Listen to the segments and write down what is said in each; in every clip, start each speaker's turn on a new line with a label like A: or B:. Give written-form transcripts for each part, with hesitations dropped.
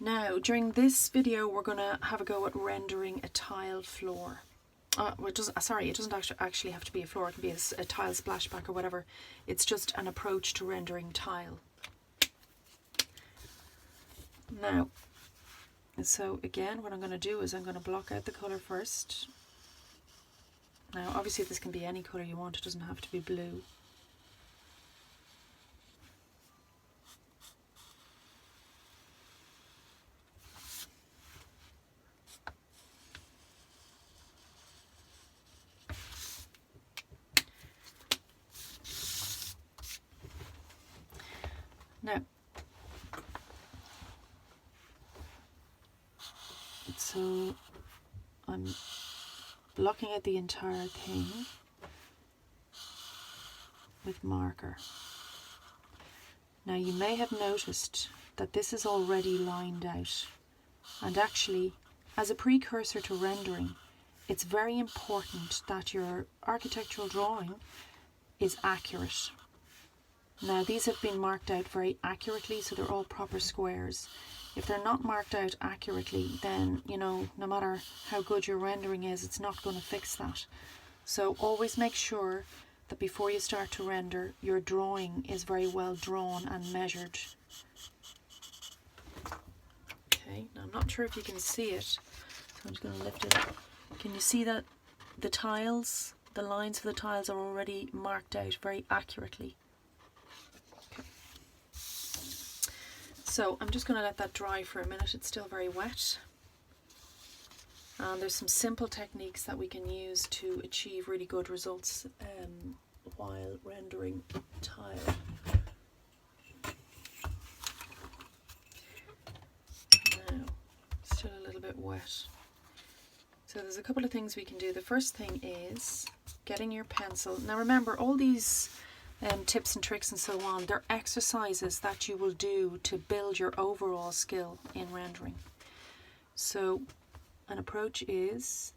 A: Now, during this video, we're going to have a go at rendering a tile floor. It doesn't actually have to be a floor. It can be a tile splashback or whatever. It's just an approach to rendering tile. Now, so again, what I'm going to do is I'm going to block out the colour first. Now, obviously this can be any colour you want. It doesn't have to be blue. Now, so I'm blocking out the entire thing with marker. Now you may have noticed that this is already lined out, and actually as a precursor to rendering, it's very important that your architectural drawing is accurate. Now these have been marked out very accurately, so they're all proper squares. If they're not marked out accurately, then, you know, no matter how good your rendering is, it's not going to fix that. So always make sure that before you start to render, your drawing is very well drawn and measured. Okay, now I'm not sure if you can see it, so I'm just going to lift it up. Can you see that the tiles, the lines for the tiles are already marked out very accurately? So I'm just going to let that dry for a minute. It's still very wet. And there's some simple techniques that we can use to achieve really good results while rendering tile. Now, still a little bit wet. So there's a couple of things we can do. The first thing is getting your pencil. Now remember, all these tips and tricks and so on, they're exercises that you will do to build your overall skill in rendering. So an approach is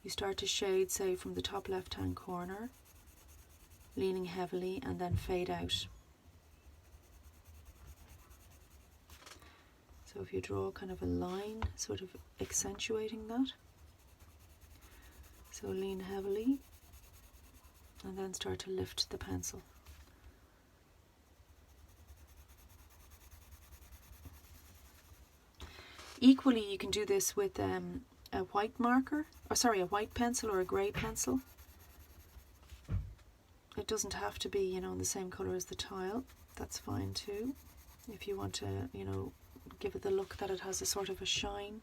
A: you start to shade, say, from the top left hand corner, leaning heavily, and then fade out. So if you draw kind of a line, sort of accentuating that. So lean heavily, and then start to lift the pencil. Equally, you can do this with a white marker, a white pencil or a grey pencil. It doesn't have to be, you know, in the same colour as the tile. That's fine too. If you want to, you know, give it the look that it has a sort of a shine.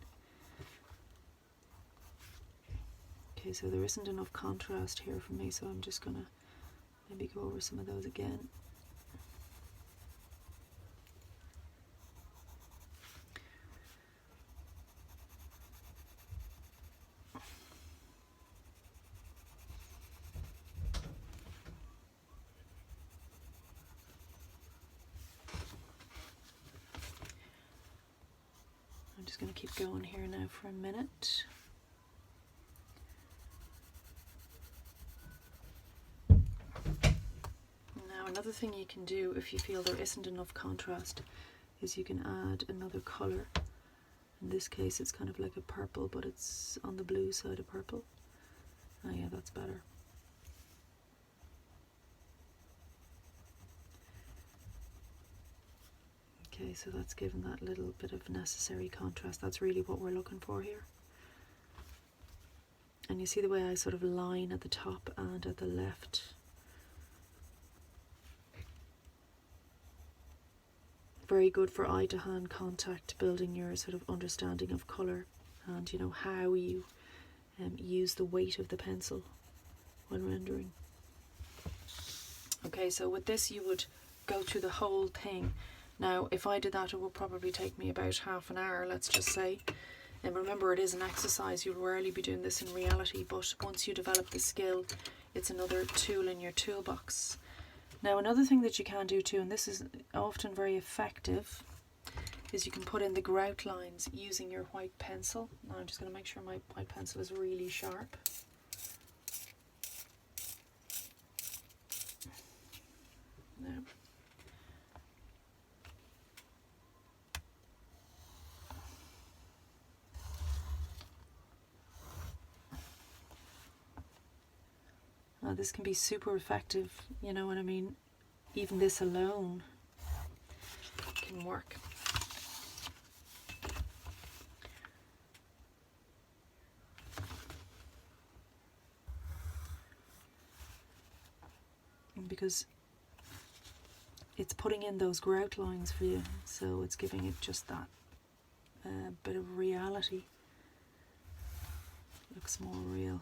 A: Okay, so there isn't enough contrast here for me, so I'm just going to maybe go over some of those again. I'm just going to keep going here now for a minute. Another thing you can do if you feel there isn't enough contrast is you can add another colour. In this case it's kind of like a purple, but it's on the blue side of purple. Oh yeah, that's better. Okay, so that's given that little bit of necessary contrast. That's really what we're looking for here. And you see the way I sort of line at the top and at the left. Very good for eye to hand contact, building your sort of understanding of colour and, you know, how you use the weight of the pencil when rendering. Okay, so with this you would go through the whole thing. Now if I did that, it would probably take me about half an hour, let's just say. And remember, it is an exercise. You'll rarely be doing this in reality, but once you develop the skill, it's another tool in your toolbox. Now another thing that you can do too, and this is often very effective, is you can put in the grout lines using your white pencil. Now I'm just going to make sure my white pencil is really sharp. Now, this can be super effective, you know what I mean? Even this alone can work. Because it's putting in those grout lines for you, so it's giving it just that bit of reality. Looks more real.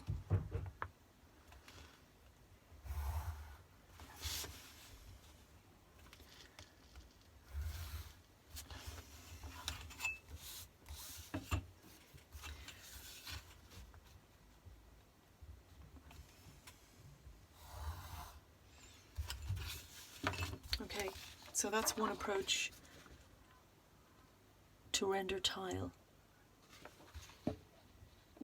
A: Okay, so that's one approach to render tile.